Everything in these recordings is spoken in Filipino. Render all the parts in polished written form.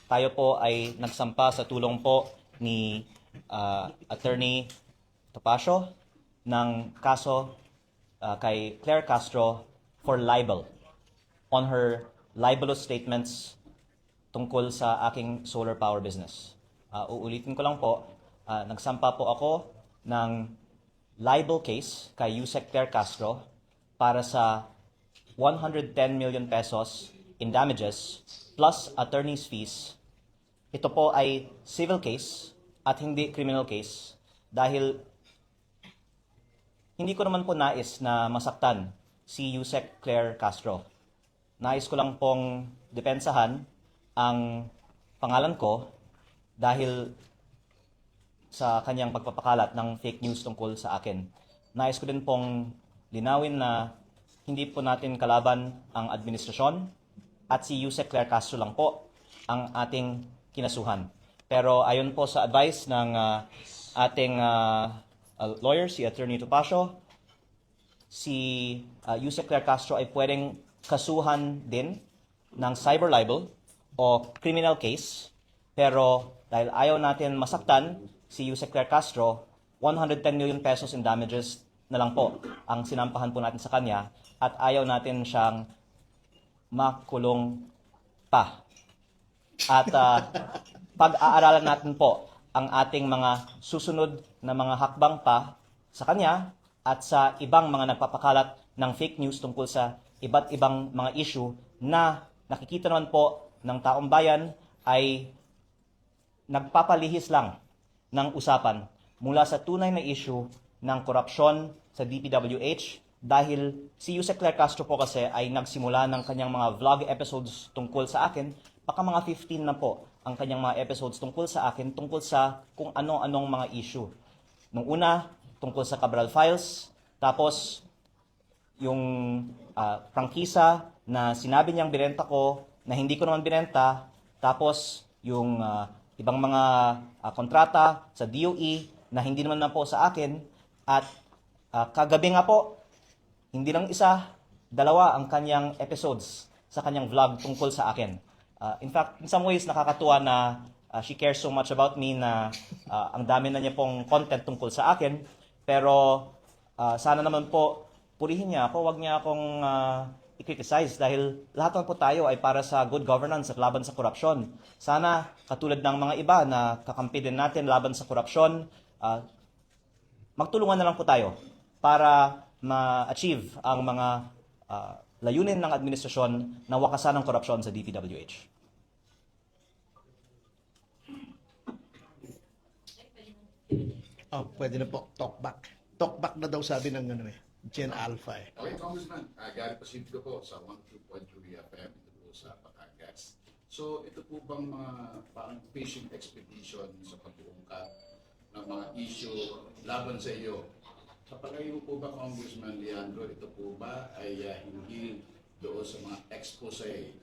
tayo po ay nagsampa sa tulong po ni Attorney Topacio ng kaso kay Claire Castro for libel on her libelous statements tungkol sa aking solar power business. Uulitin ko lang po, nagsampa po ako ng libel case kay Yusek Claire Castro para sa 110 million pesos in damages plus attorney's fees. Ito po ay civil case at hindi criminal case dahil hindi ko naman po nais na masaktan si Yusek Claire Castro. Nais ko lang pong depensahan ang pangalan ko dahil sa kanyang pagpapakalat ng fake news tungkol sa akin. Nais ko din pong linawin na hindi po natin kalaban ang administrasyon at si Yusek Claire Castro lang po ang ating kinasuhan. Pero ayon po sa advice ng ating lawyer, si Attorney Topacio, si Yusek Claire Castro ay pwedeng kasuhan din ng cyber libel o criminal case. Pero dahil ayaw natin masaktan si Yusek Claire Castro, 110 million pesos in damages na lang po ang sinampahan po natin sa kanya at ayaw natin siyang makulong pa. At pag-aaralan natin po ang ating mga susunod na mga hakbang pa sa kanya at sa ibang mga nagpapakalat ng fake news tungkol sa iba't ibang mga issue na nakikita naman po ng taong bayan ay nagpapalihis lang ng usapan mula sa tunay na issue ng korupsyon sa DPWH dahil si Yusek Claire Castro po kasi ay nagsimula ng kanyang mga vlog episodes tungkol sa akin, baka mga 15 na po ang kanyang mga episodes tungkol sa akin, tungkol sa kung ano-anong mga issue. Nung una, tungkol sa Cabral Files, tapos yung prangkisa na sinabi niyang binenta ko na hindi ko naman binenta, tapos yung ibang mga kontrata sa DOE na hindi naman na po sa akin, at kagabi nga po, hindi lang isa, dalawa ang kanyang episodes sa kanyang vlog tungkol sa akin. In fact, in some ways, nakakatuwa na she cares so much about me na ang dami na niya pong content tungkol sa akin. Pero sana naman po, purihin niya ako, wag niya akong i-criticize dahil lahat naman po tayo ay para sa good governance at laban sa korupsyon. Sana, katulad ng mga iba na kakampi din natin laban sa korupsyon, magtulungan na lang po tayo para ma-achieve ang mga layunin ng administrasyon na wakasan ng korupsyon sa DPWH. Pwede na po. Talkback. Talkback na daw sabi ng Gen Alpha eh. Okay, Congressman, Gary Pacifico po sa 102.3 FM, ito po sa Batangas. So, ito po bang mga parang fishing expedition sa pag-uungkat ng mga issue laban sa iyo? Sa palagay mo po ba, Congressman Leandro, ito po ba ay hindi doon sa mga expose,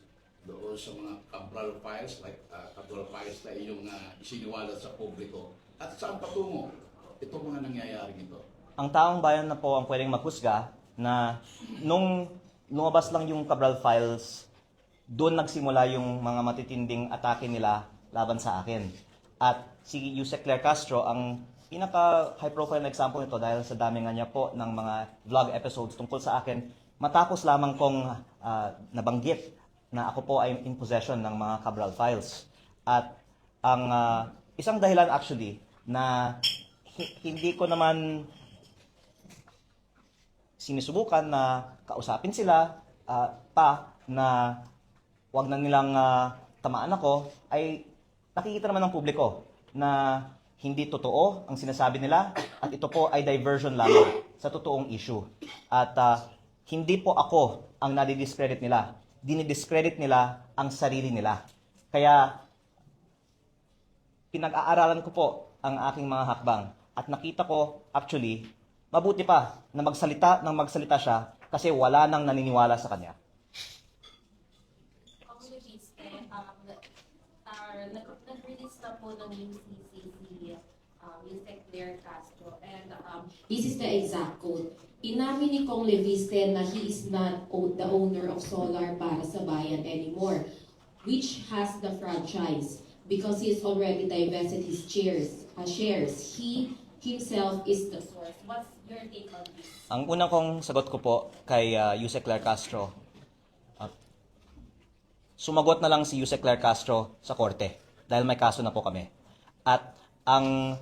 doon sa mga Cabral Files, like Cabral Files na iyong isiniwalat sa publiko? At saan patungo itong mga nangyayaring ito? Ang taong bayan na po ang pwedeng maghusga na nung lumabas lang yung Cabral Files, doon nagsimula yung mga matitinding atake nila laban sa akin. At si Yusek Claire Castro ang pinaka-high profile na example nito dahil sa dami nga niya po ng mga vlog episodes tungkol sa akin, matapos lamang kong nabanggit na ako po ay in possession ng mga Cabral Files. At ang isang dahilan actually na hindi ko naman sinusubukan na kausapin sila pa na wag na nilang tamaan ako, ay nakikita naman ng publiko na hindi totoo ang sinasabi nila at ito po ay diversion lamang sa totoong issue. At hindi po ako ang nadidiscredit nila. Dinidiscredit nila ang sarili nila. Kaya pinag-aaralan ko po ang aking mga hakbang at nakita ko actually mabuti pa na magsalita siya kasi wala nang naniniwala sa kanya. Nag-release na po ng UCC si Yusek Claire Castro, and this is the exact quote. Inamin ni Kong Leviste na he is not the owner of Solar para sa Bayan anymore. which has the franchise because he has already divested his shares. He himself is the source. What's your take on this? Ang unang kong sagot ko po kay Yusek Claire Castro, sumagot na lang si Yusek Claire Castro sa korte dahil may kaso na po kami. At ang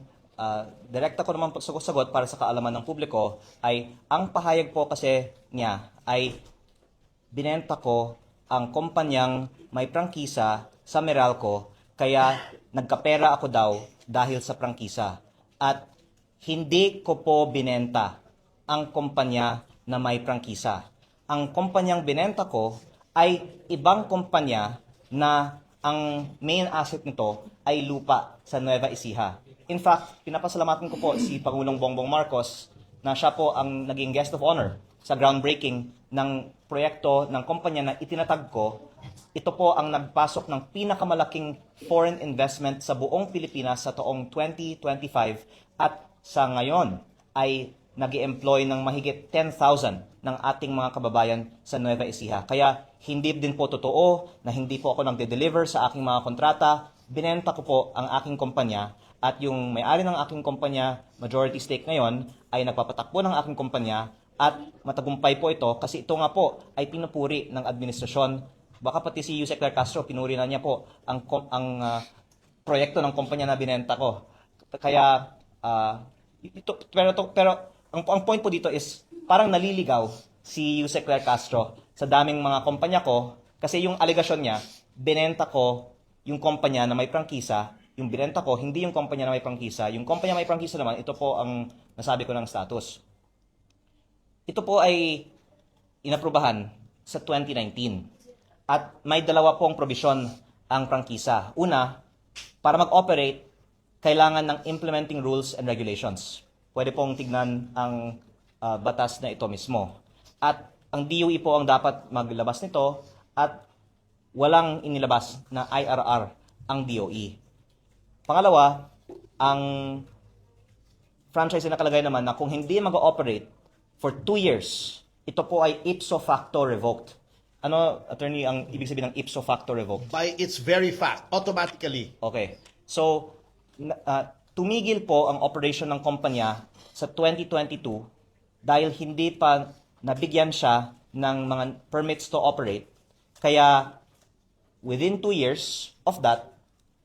direkta ko naman pagsagot para sa kaalaman ng publiko ay ang pahayag po kasi niya ay binenta ko ang kumpanyang may prangkisa sa Meralco kaya nagkapera ako daw dahil sa prangkisa. At hindi ko po binenta ang kumpanya na may prangkisa. Ang kumpanyang binenta ko ay ibang kumpanya na ang main asset nito ay lupa sa Nueva Ecija. In fact, pinapasalamatan ko po si Pangulong Bongbong Marcos na siya po ang naging guest of honor sa groundbreaking ng proyekto ng kumpanya na itinatag ko. Ito po ang nagpasok ng pinakamalaking foreign investment sa buong Pilipinas sa taong 2025 at sa ngayon ay nag-employ ng mahigit 10,000 ng ating mga kababayan sa Nueva Ecija. Kaya hindi din po totoo na hindi po ako nagde-deliver sa aking mga kontrata. Binenta ko po ang aking kumpanya at yung may-ari ng aking kumpanya, majority stake ngayon, ay nagpapatakbo ng aking kumpanya at matagumpay po ito kasi ito nga po ay pinupuri ng administrasyon. Baka pati si Yusek Claire Castro, pinuri na niya po ang proyekto ng kumpanya na binenta ko. Kaya, pero ang point po dito is parang naliligaw si Yusek Claire Castro sa daming mga kumpanya ko kasi yung alegasyon niya, binenta ko yung kumpanya na may prangkisa, yung binenta ko, hindi yung kumpanya na may prangkisa. Yung kumpanya may prangkisa naman, ito po ang nasabi ko ng status. Ito po ay inaprubahan sa 2019 at may dalawa pong probisyon ang prangkisa. Una, para mag-operate, kailangan ng implementing rules and regulations. Pwede pong tignan ang batas na ito mismo. At ang DOE po ang dapat maglabas nito at walang inilabas na IRR ang DOE. Pangalawa, ang franchise na nakalagay naman na kung hindi mag-ooperate for 2 years, ito po ay ipso facto revoked. Ano, attorney, ang ibig sabihin ng ipso facto revoked? By its very fact, automatically. Okay. So, tumigil po ang operation ng kumpanya sa 2022 dahil hindi pa nabigyan siya ng mga permits to operate. Kaya, within 2 years of that,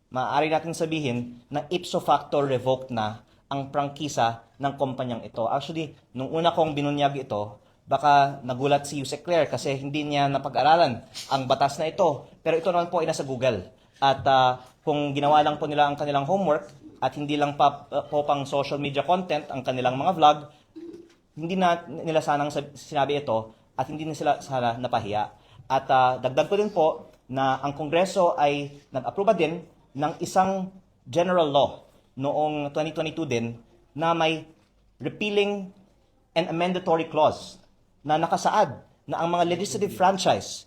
maaari natin sabihin na ipso facto revoked na ang prangkisa ng kumpanyang ito. Actually, nung una kong binunyag ito, baka nagulat si Yusek Claire kasi hindi niya napag-aralan ang batas na ito. Pero ito naman po ay nasa Google. At kung ginawa lang po nila ang kanilang homework at hindi lang po pang social media content ang kanilang mga vlog, hindi na nila sanang sinabi ito at hindi na sila sana napahiya. At dagdag ko din po na ang Kongreso ay nag-aproba din ng isang general law noong 2022 din na may repealing and amendatory clause na nakasaad na ang mga legislative franchise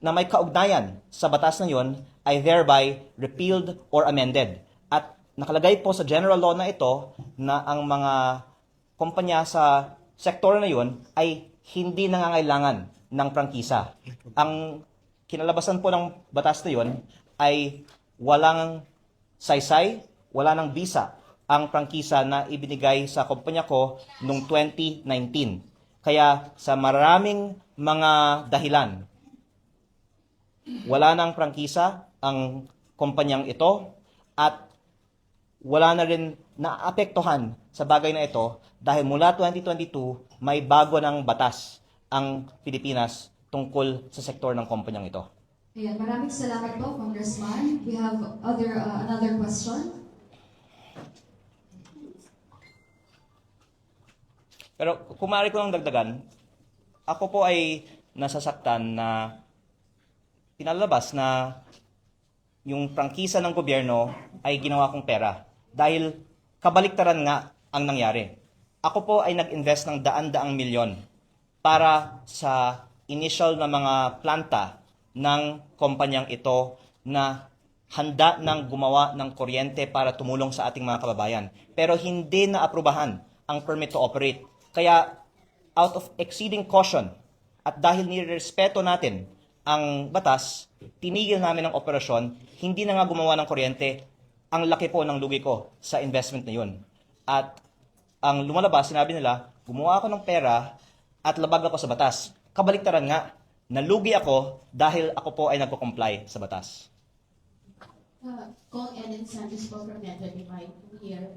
na may kaugnayan sa batas na yon ay thereby repealed or amended. At nakalagay po sa general law na ito na ang mga kumpanya sa sektor na yon ay hindi nangangailangan ng prangkisa. Ang kinalabasan po ng batas na yon ay walang saysay, wala ng visa ang prangkisa na ibinigay sa kumpanya ko noong 2019. Kaya sa maraming mga dahilan, wala nang prangkisa ang kumpanyang ito at wala na rin naapektuhan sa bagay na ito dahil mula 2022 may bago ng batas ang Pilipinas tungkol sa sektor ng kumpanyang ito. Ayan, maraming salamat po, Congressman. We have another question. Pero kung maaari ko lang dagdagan, ako po ay nasasaktan na pinalabas na yung prangkisa ng gobyerno ay ginawa kong pera. Dahil kabaliktaran nga ang nangyari. Ako po ay nag-invest ng daan-daang milyon para sa initial na mga planta ng kumpanyang ito na handa nang gumawa ng kuryente para tumulong sa ating mga kababayan. Pero hindi na aprubahan ang permit to operate. Kaya out of exceeding caution at dahil nirespeto natin ang batas, tinigil namin ang operasyon, hindi na nga gumawa ng kuryente, ang laki po ng lugi ko sa investment na yun. At ang lumalabas, sinabi nila, gumawa ako ng pera at labag ako sa batas. Kabaliktaran nga, nalugi ako dahil ako po ay nagko-comply sa batas. Kong Ellen Santos po from Net25 here.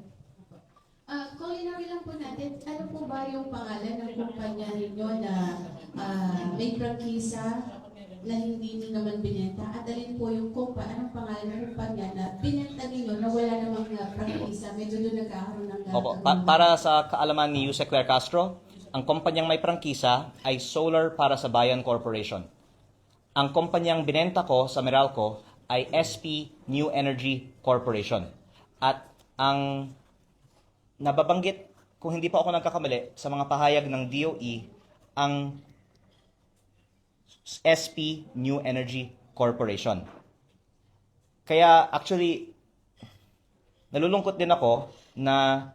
Kung linawin lang po natin, ano po ba yung pangalan ng kumpanya ninyo na may prangkisa na hindi niyo naman binenta? At alin po yung anong pangalan ng kumpanya na binenta ninyo na wala namang prangkisa? Medyo doon nagkakaroon ng Opo, para sa kaalaman ni Yusek Claire Castro, ang kumpanyang may prangkisa ay Solar para sa Bayan Corporation. Ang kumpanyang binenta ko sa Meralco ay SP New Energy Corporation. At ang nababanggit, kung hindi pa ako nagkakamali, sa mga pahayag ng DOE, ang SP New Energy Corporation. Kaya actually, nalulungkot din ako na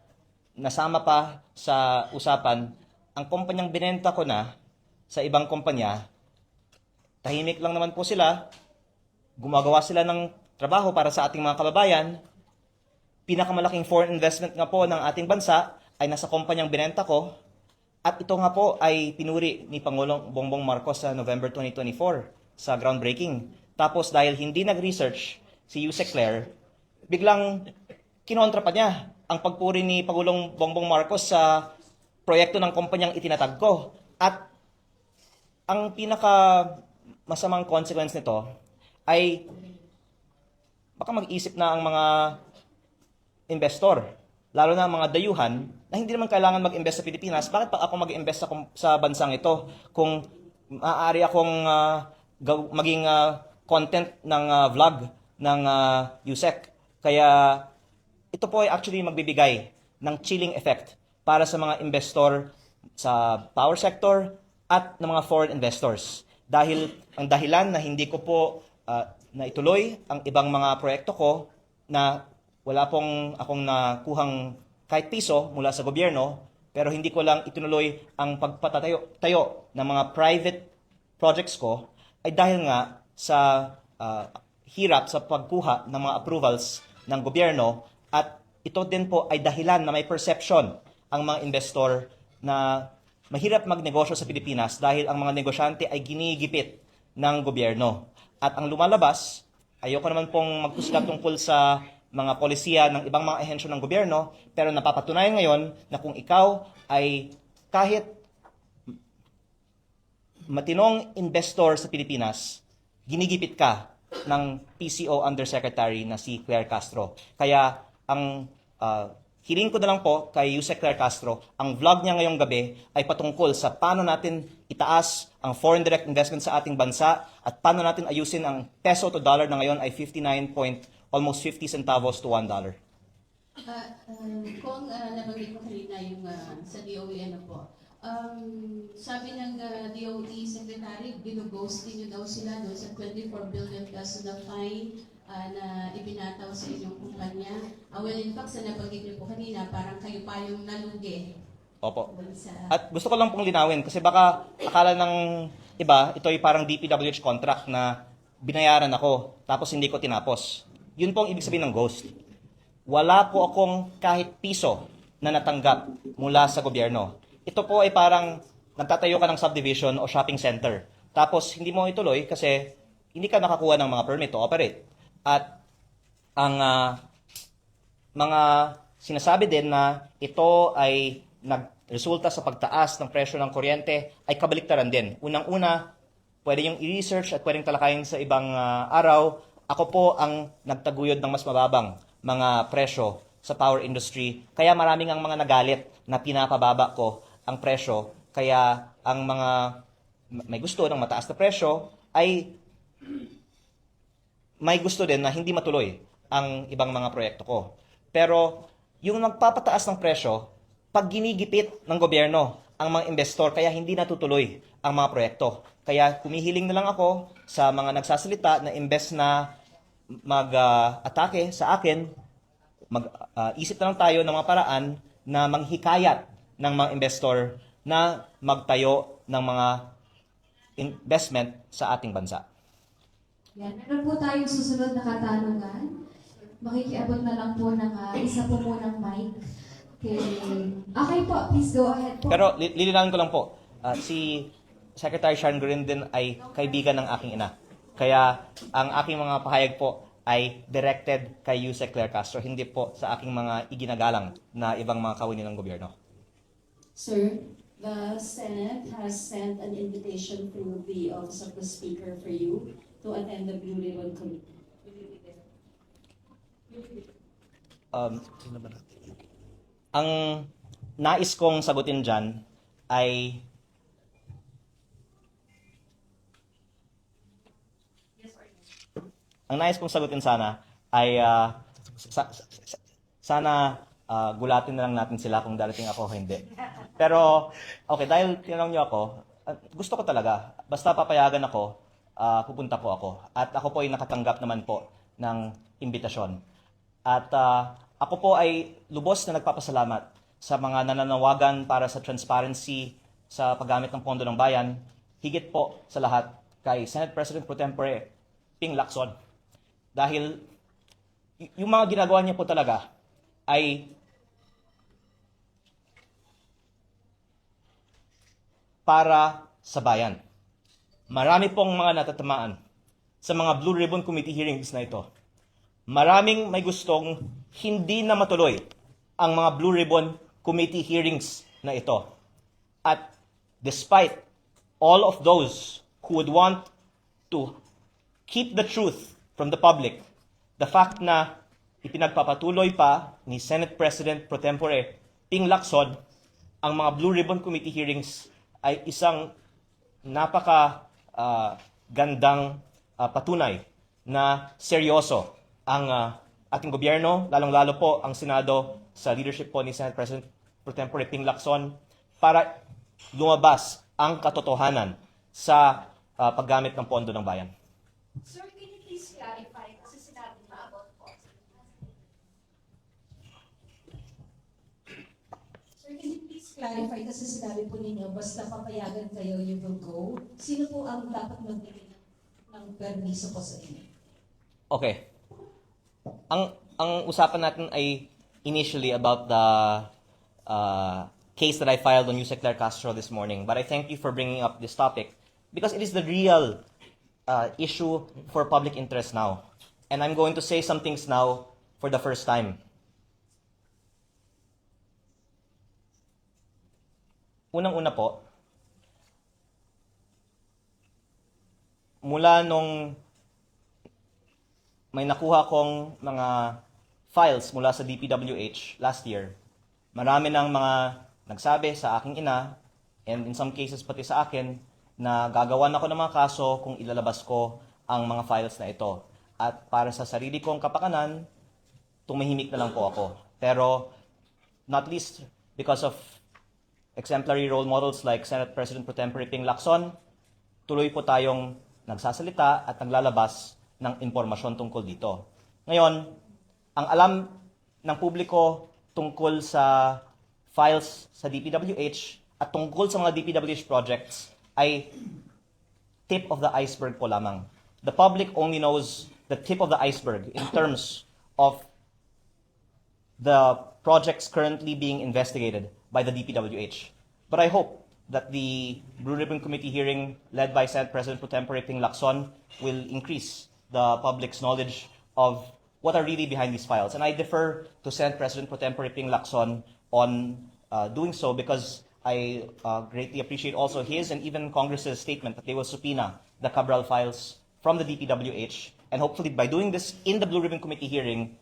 nasama pa sa usapan ang kumpanyang binenta ko na sa ibang kumpanya. Tahimik lang naman po sila, gumagawa sila ng trabaho para sa ating mga kababayan. Pinakamalaking foreign investment nga po ng ating bansa ay nasa kumpanyang binenta ko. At ito nga po ay pinuri ni Pangulong Bongbong Marcos sa November 2024 sa groundbreaking. Tapos dahil hindi nag-research si Yusek Claire, biglang kinontra pa niya ang pagpuri ni Pangulong Bongbong Marcos sa proyekto ng kumpanyang itinatag ko. At ang pinaka masamang consequence nito ay baka mag-isip na ang mga investor, lalo na ang mga dayuhan, na hindi naman kailangan mag-invest sa Pilipinas. Bakit pa ako mag-invest sa bansang ito kung maaari akong maging content ng vlog ng Yusek? Kaya ito po ay actually magbibigay ng chilling effect para sa mga investor sa power sector at ng mga foreign investors. Dahil ang dahilan na hindi ko po na ituloy ang ibang mga proyekto ko na wala pong akong nakuhang kahit piso mula sa gobyerno, pero hindi ko lang itinuloy ang pagpatatayo ng mga private projects ko, ay dahil nga sa hirap sa pagkuha ng mga approvals ng gobyerno. At ito din po ay dahilan na may perception ang mga investor na mahirap magnegosyo sa Pilipinas dahil ang mga negosyante ay ginigipit ng gobyerno. At ang lumalabas, ayoko naman pong magkusga tungkol sa mga polisiya ng ibang mga ehensyo ng gobyerno, pero napapatunayan ngayon na kung ikaw ay kahit matinong investor sa Pilipinas, ginigipit ka ng PCO Undersecretary na si Claire Castro. Kaya ang hiling ko na lang po kay Yusek Claire Castro, ang vlog niya ngayong gabi ay patungkol sa paano natin itaas ang foreign direct investment sa ating bansa at paano natin ayusin ang peso to dollar na ngayon ay almost 50 centavos to $1. Kung nabanggit mo kanina yung sa DOE, ano po, sabi ng DOE Secretary, ginughost niyo daw sila doon sa 24 billion peso na fine na ibinataw sa inyong kumpanya. Well, in fact, sa nabanggit niyo po kanina, parang kayo pa yung nalugi. Opo. Sa, At gusto ko lang pong linawin kasi baka akala ng iba, ito ay parang DPWH contract na binayaran ako tapos hindi ko tinapos. Yun po ang ibig sabihin ng ghost. Wala po akong kahit piso na natanggap mula sa gobyerno. Ito po ay parang nagtatayo ka ng subdivision o shopping center. Tapos hindi mo ituloy kasi hindi ka nakakuha ng mga permit to operate. At ang mga sinasabi din na ito ay nagresulta sa pagtaas ng presyo ng kuryente ay kabaliktaran din. Unang-una, pwede yung i-research at pwedeng talakayin sa ibang araw. Ako po ang nagtaguyod ng mas mababang mga presyo sa power industry. Kaya maraming ang mga nagalit na pinapababa ko ang presyo. Kaya ang mga may gusto ng mataas na presyo ay may gusto din na hindi matuloy ang ibang mga proyekto ko. Pero yung nagpapataas ng presyo, pag ginigipit ng gobyerno ang mga investor, kaya hindi natutuloy ang mga proyekto. Kaya kumihiling na lang ako sa mga nagsasalita na imbes na mag-atake sa akin, mag-isip na lang tayo ng mga paraan na manghikayat ng mga investor na magtayo ng mga investment sa ating bansa. Yan. Meron po tayong susunod na katanungan. Makikiabot na lang po ng isa po munang mic. Okay po, please go ahead po. Pero lilinawin ko lang po, si Secretary Sharon Gurin din ay kaibigan ng aking ina. Kaya ang aking mga pahayag po ay directed kay Yusek Claire Castro, hindi po sa aking mga iginagalang na ibang mga kawani ng gobyerno. Sir, the Senate has sent an invitation through the Office of the Speaker for you to attend the Blue Ribbon Committee. Ang nais kong sagutin dyan ay sana ay sana gulatin na lang natin sila kung darating ako o hindi. Pero okay, dahil tinanong niyo ako, gusto ko talaga. Basta papayagan ako, pupunta po ako. At ako po ay nakatanggap naman po ng imbitasyon. At ako po ay lubos na nagpapasalamat sa mga nananawagan para sa transparency sa paggamit ng pondo ng bayan, higit po sa lahat kay Senate President Pro Tempore Ping Lacson. Dahil yung mga ginagawa niya po talaga ay para sa bayan. Marami pong mga natatamaan sa mga Blue Ribbon Committee hearings na ito. Maraming may gustong hindi na matuloy ang mga Blue Ribbon Committee hearings na ito. At despite all of those who would want to keep the truth from the public, the fact na ipinagpapatuloy pa ni Senate President Pro Tempore Ping Lacson ang mga Blue Ribbon Committee hearings ay isang napaka gandang patunay na seryoso ang ating gobyerno, lalong-lalo po ang Senado sa leadership po ni Senate President Pro Tempore Ping Lacson para lumabas ang katotohanan sa paggamit ng pondo ng bayan. Sir, can you please clarify kasi sinabi na about policy? Sir, can you please clarify kasi sinabi po ninyo, basta papayagan kayo, you will go. Sino po ang dapat magbigay ng permiso po sa inyo? Okay. Ang usapan natin ay initially about the case that I filed on Yusek Claire Castro this morning. But I thank you for bringing up this topic because it is the real issue for public interest now. And I'm going to say some things now for the first time. Unang-una po, mula nung may nakuha kong mga files mula sa DPWH last year, marami ng mga nagsabi sa aking ina, and in some cases pati sa akin, na gagawan ako ng mga kaso kung ilalabas ko ang mga files na ito. At para sa sarili kong kapakanan, tumahimik na lang po ako. Pero not least because of exemplary role models like Senate President Pro Tempore Ping Lacson, tuloy po tayong nagsasalita at naglalabas ng impormasyon tungkol dito. Ngayon, ang alam ng publiko tungkol sa files sa DPWH at tungkol sa mga DPWH projects ay tip of the iceberg po lamang. The public only knows the tip of the iceberg in terms of the projects currently being investigated by the DPWH. But I hope that the Blue Ribbon Committee hearing led by Senate President Pro Tempore Ping Lacson will increase the public's knowledge of what are really behind these files. And I defer to Senate President Pro Tempore Ping Lacson on doing so because I greatly appreciate also his and even Congress's statement that they will subpoena the Cabral files from the DPWH. And hopefully by doing this in the Blue Ribbon Committee hearing,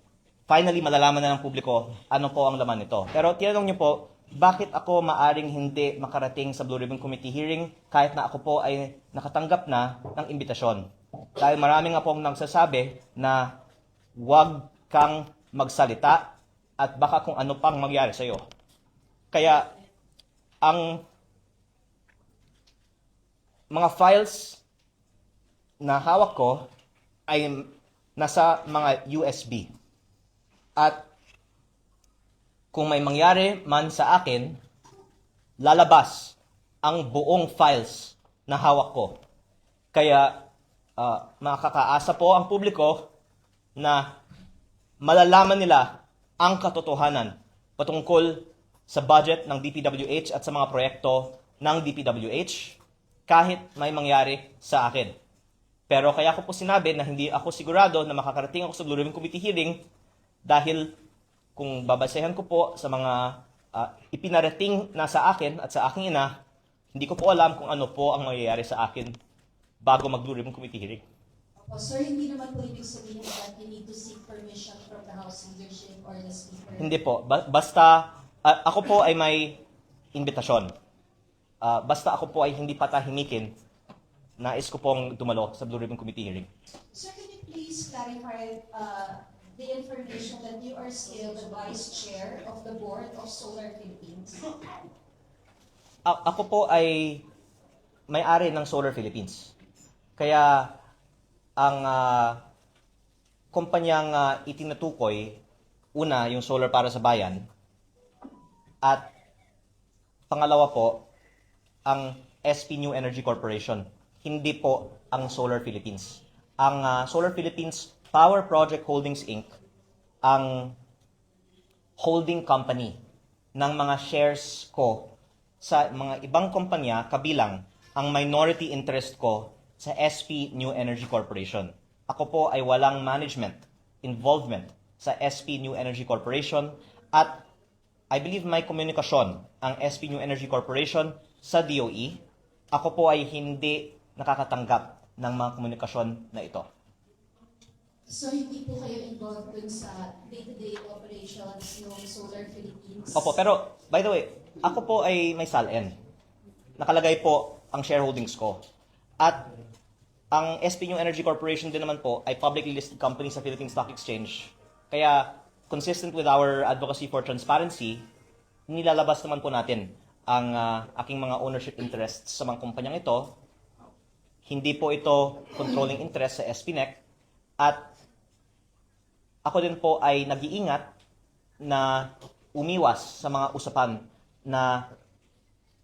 finally malalaman na ng publiko ano po ang laman nito. Pero tinanong niyo po, bakit ako maaring hindi makarating sa Blue Ribbon Committee hearing kahit na ako po ay nakatanggap na ng imbitasyon? Dahil marami nga pong nagsasabi na huwag kang magsalita at baka kung ano pang mangyari sa'yo. Kaya ang mga files na hawak ko ay nasa mga USB. At kung may mangyari man sa akin, lalabas ang buong files na hawak ko. Kaya makakaasa po ang publiko na malalaman nila ang katotohanan patungkol sa budget ng DPWH at sa mga proyekto ng DPWH kahit may mangyari sa akin. Pero kaya ko po sinabi na hindi ako sigurado na makakarating ako sa Blue Ribbon Committee hearing dahil kung babasehan ko po sa mga ipinarating na sa akin at sa aking ina, hindi ko po alam kung ano po ang mangyayari sa akin bago mag-Blue Ribbon Committee hearing. Opo, sir, hindi naman po ibig sabihin that you need to seek permission from the House leadership or the Speaker. Hindi po. Basta ako po ay may imbitasyon. Basta ako po ay hindi patahimikin, nais ko pong dumalo sa Blue Ribbon Committee hearing. Sir, can you please clarify the information that you are still the Vice Chair of the Board of Solar Philippines? Ako po ay may-ari ng Solar Philippines. Kaya ang kumpanyang itinatukoy, una, yung Solar para sa Bayan, at pangalawa po, ang SP New Energy Corporation, hindi po ang Solar Philippines. Ang Solar Philippines Power Project Holdings Inc., ang holding company ng mga shares ko sa mga ibang kumpanya kabilang ang minority interest ko sa SP New Energy Corporation. Ako po ay walang management involvement sa SP New Energy Corporation at I believe may komunikasyon ang SP New Energy Corporation sa DOE. Ako po ay hindi nakakatanggap ng mga komunikasyon na ito. So, hindi po kayo involved dun sa day-to-day operations ng Solar Philippines? Opo, pero by the way, ako po ay may SALN. Nakalagay po ang shareholdings ko. At ang SP New Energy Corporation din naman po ay publicly listed company sa Philippine Stock Exchange. Kaya, consistent with our advocacy for transparency, nilalabas naman po natin ang aking mga ownership interests sa mga kumpanyang ito. Hindi po ito controlling interest sa SPNEC. At ako din po ay nag-iingat na umiwas sa mga usapan na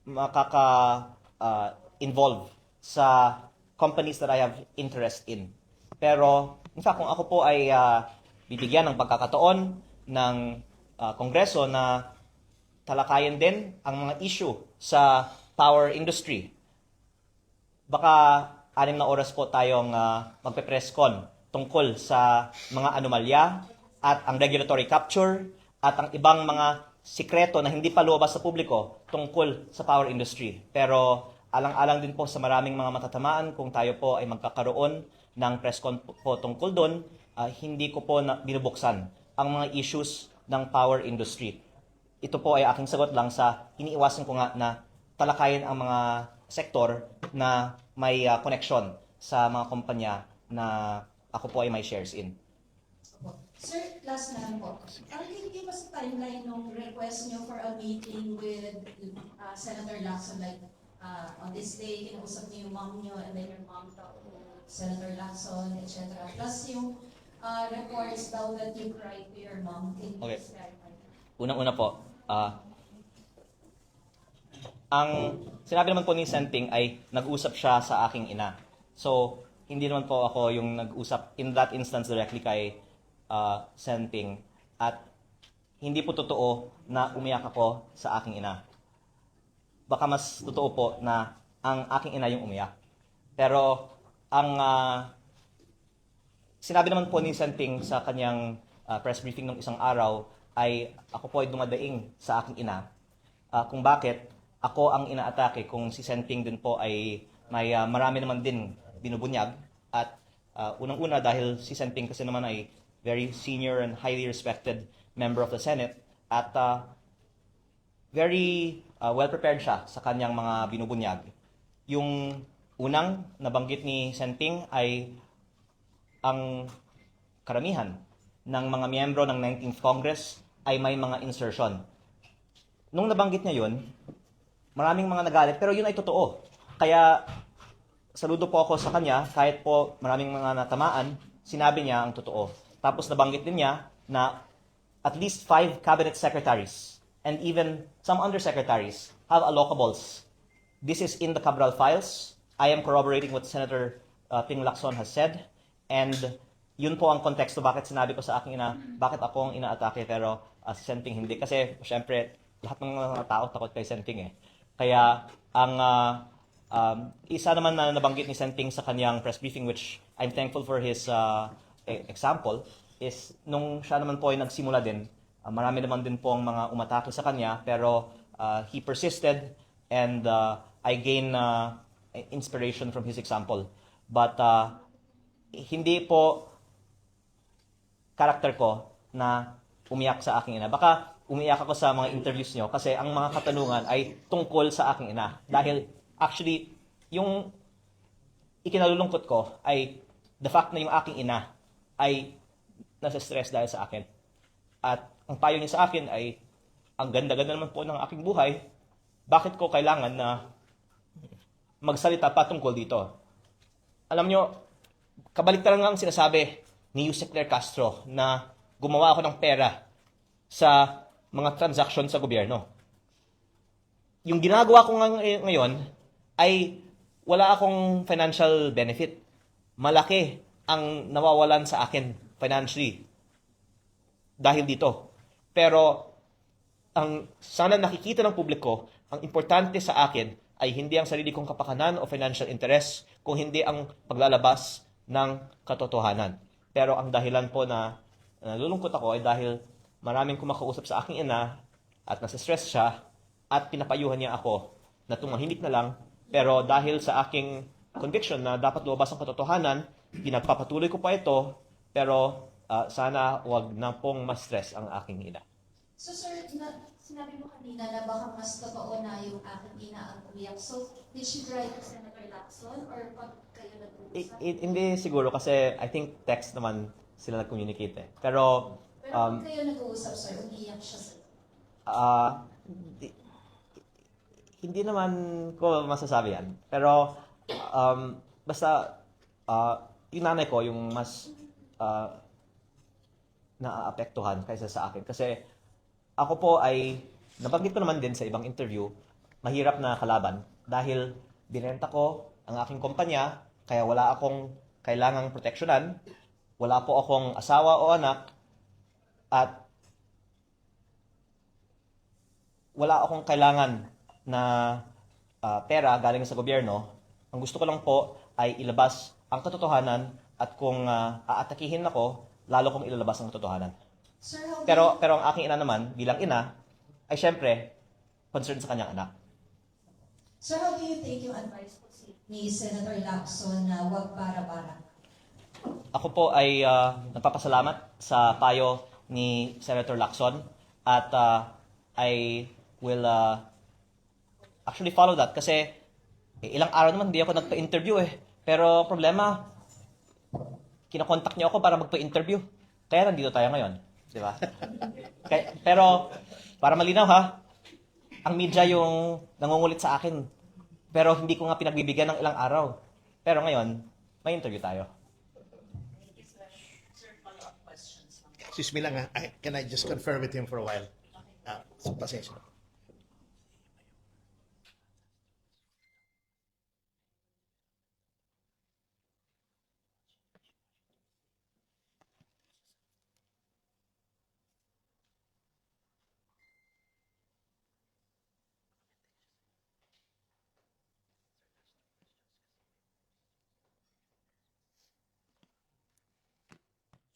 makaka-involve sa companies that I have interest in. Pero, in fact, kung ako po ay bibigyan ng pagkakataon ng Kongreso na talakayan din ang mga issue sa power industry, baka 6 na oras po tayong magpe-press con tungkol sa mga anomalya at ang regulatory capture at ang ibang mga sikreto na hindi pa lumabas sa publiko tungkol sa power industry. Pero alang-alang din po sa maraming mga matatamaan kung tayo po ay magkakaroon ng press con po tungkol doon, hindi ko po binubuksan ang mga issues ng power industry. Ito po ay aking sagot lang sa iniiwasan ko nga na talakayin ang mga sektor na may connection sa mga kumpanya na ako po ay may shares in. Sir, last na lang po. Can you give us a timeline ng request nyo for a meeting with Senator Lacson? Like, on this day, kinausap niyo yung mom nyo and then your mom talked to Senator Lacson, etc. Plus yung reports daw that you cried to your mom. Can you Okay. please clarify? Unang-una po, ang sinabi naman po ni Senting ay nag-usap siya sa aking ina. So, hindi naman po ako yung nag-usap in that instance directly kay Senting. At hindi po totoo na umiyak ako sa aking ina. Baka mas totoo po na ang aking ina yung umiyak. Pero ang sinabi naman po ni Senting sa kanyang press briefing ng isang araw ay ako po ay dumadaing sa aking ina kung bakit ako ang inaatake kung si Senting din po ay may marami naman din binubunyag. At unang-una dahil si Senting kasi naman ay very senior and highly respected member of the Senate at very well-prepared siya sa kanyang mga binubunyag. Yung unang nabanggit ni Senting ay ang karamihan ng mga miyembro ng 19th Congress ay may mga insertion. Nung nabanggit niya yun, maraming mga nagalit, pero yun ay totoo. Kaya saludo po ako sa kanya, kahit po maraming mga natamaan, sinabi niya ang totoo. Tapos nabanggit din niya na at least 5 cabinet secretaries and even some undersecretaries have allocables. This is in the Cabral files. I am corroborating what Senator Ping Lacson has said. And yun po ang konteksto bakit sinabi ko sa aking ina, bakit ako ang inaatake pero si Senping hindi. Kasi syempre, lahat ng mga tao takot kay Senping eh. Kaya ang isa naman na nabanggit ni Senping sa kanyang press briefing, which I'm thankful for his example, is nung siya naman po ay nagsimula din, marami naman din pong mga umatake sa kanya, pero he persisted and I gain inspiration from his example. But hindi po karakter ko na umiyak sa aking ina. Baka umiyak ako sa mga interviews nyo kasi ang mga katanungan ay tungkol sa aking ina. Dahil actually, yung ikinalulungkot ko ay the fact na yung aking ina ay nasa stress dahil sa akin. At ang payo niya sa akin ay, ang ganda-ganda naman po ng aking buhay, bakit ko kailangan na magsalita patungkol dito? Alam nyo, kabaliktaran nga ang sinasabi ni Yusek Claire Castro na gumawa ako ng pera sa mga transaction sa gobyerno. Yung ginagawa ko ngayon ay wala akong financial benefit. Malaki ang nawawalan sa akin financially dahil dito. Pero ang sana nakikita ng publiko, ang importante sa akin ay hindi ang sarili kong kapakanan o financial interest, kung hindi ang paglalabas ng katotohanan. Pero ang dahilan po na nalulungkot ako ay dahil maraming kumakausap sa aking ina at nasa-stress siya at pinapayuhan niya ako na tumahimik na lang. Pero dahil sa aking conviction na dapat lumabas ang katotohanan, pinagpapatuloy ko pa ito, pero sana wag na pong ma-stress ang aking ina. So sir, sinabi mo kanina na baka mas totoo na yung aking ina ang umiyak. So, did she write to Senator Lacson or pag kayo nag-uusap? Hindi siguro kasi I think text naman sila nag-communicate eh. Pero Pero pag kayo nag-uusap, sir, umiyak siya sir. hindi naman ko masasabi yan. Pero basta yung nanay ko yung mas naaapektuhan kaysa sa akin. Kasi ako po ay, nabanggit ko naman din sa ibang interview, mahirap na kalaban dahil binenta ko ang aking kumpanya, kaya wala akong kailangang proteksyonan, wala po akong asawa o anak, at wala akong kailangan na pera galing sa gobyerno. Ang gusto ko lang po ay ilabas ang katotohanan at kung aatakihin ako, lalo kong ilalabas ang katotohanan. Sir, how do Pero ang aking ina naman, bilang ina, ay syempre, concerned sa kanyang anak. Sir, how do you take yung advice po ni Senator Lacson na huwag bara-bara? Ako po ay nagpapasalamat sa payo ni Senator Lacson at I will actually follow that kasi ilang araw naman hindi ako nagpa-interview eh. Pero problema, kinakontak niyo ako para magpa-interview. Kaya nandito tayo ngayon. Di ba? Pero, para malinaw ha, ang media yung nangungulit sa akin. Pero hindi ko nga pinagbibigyan ng ilang araw. Pero ngayon, may interview tayo. Excuse me lang ha. Can I just confer with him for a while? Pasensya.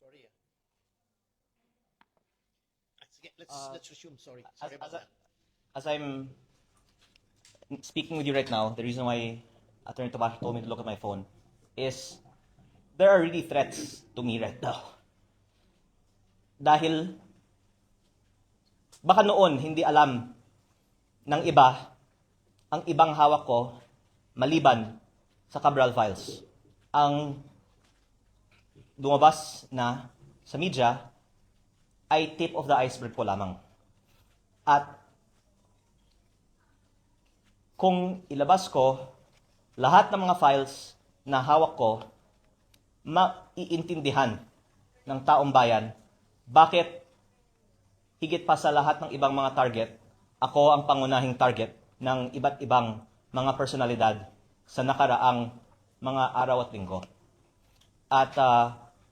Sorry. Sige, let's assume sorry. Sorry about that. As I'm speaking with you right now, the reason why Attorney Tomas told me to look at my phone is there are really threats to me right now. Dahil baka noon hindi alam ng iba ang ibang hawak ko maliban sa Cabral Files. Ang lumabas na sa media ay tip of the iceberg po lamang. At kung ilabas ko lahat ng mga files na hawak ko, maiintindihan ng taong bayan bakit higit pa sa lahat ng ibang mga target, ako ang pangunahing target ng iba't ibang mga personalidad sa nakaraang mga araw at linggo. At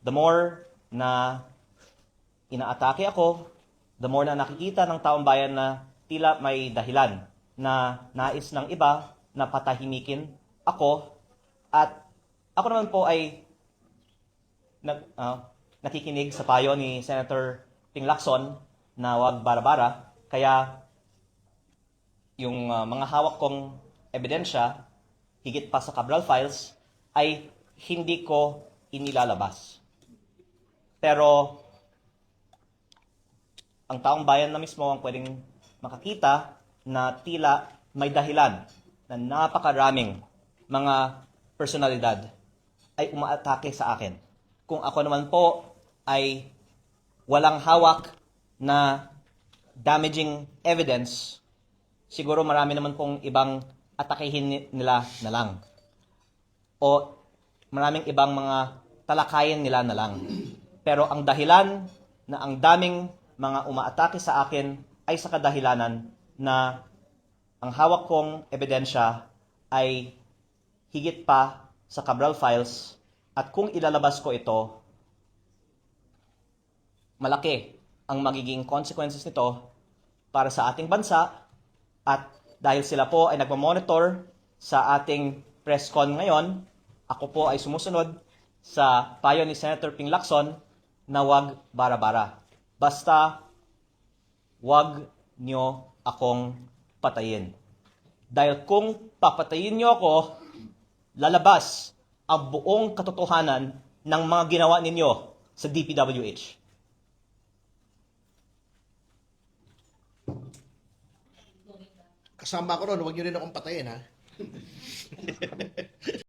the more na inaatake ako, the more na nakikita ng taong bayan na tila may dahilan na nais ng iba na patahimikin ako, at ako naman po ay nakikinig sa payo ni Senator Ping Lacson na wag bara-bara, kaya yung mga hawak kong ebidensya, higit pa sa Cabral Files, ay hindi ko inilalabas. Pero ang taong bayan na mismo ang pwedeng makakita na tila may dahilan na napakaraming mga personalidad ay umaatake sa akin. Kung ako naman po ay walang hawak na damaging evidence, siguro marami naman pong ibang atakehin nila na lang. O maraming ibang mga talakayin nila na lang. Pero ang dahilan na ang daming mga umaatake sa akin ay sa kadahilanan na ang hawak kong ebidensya ay higit pa sa Cabral Files, at kung ilalabas ko ito, malaki ang magiging consequences nito para sa ating bansa, at dahil sila po ay nagmamonitor sa ating press con ngayon, ako po ay sumusunod sa payo ni Senator Ping Lacson na wag bara-bara. Basta wag nyo akong patayin. Dahil kung papatayin nyo ako, lalabas ang buong katotohanan ng mga ginawa ninyo sa DPWH. Kasama ko ron, huwag nyo rin akong patayin, ha?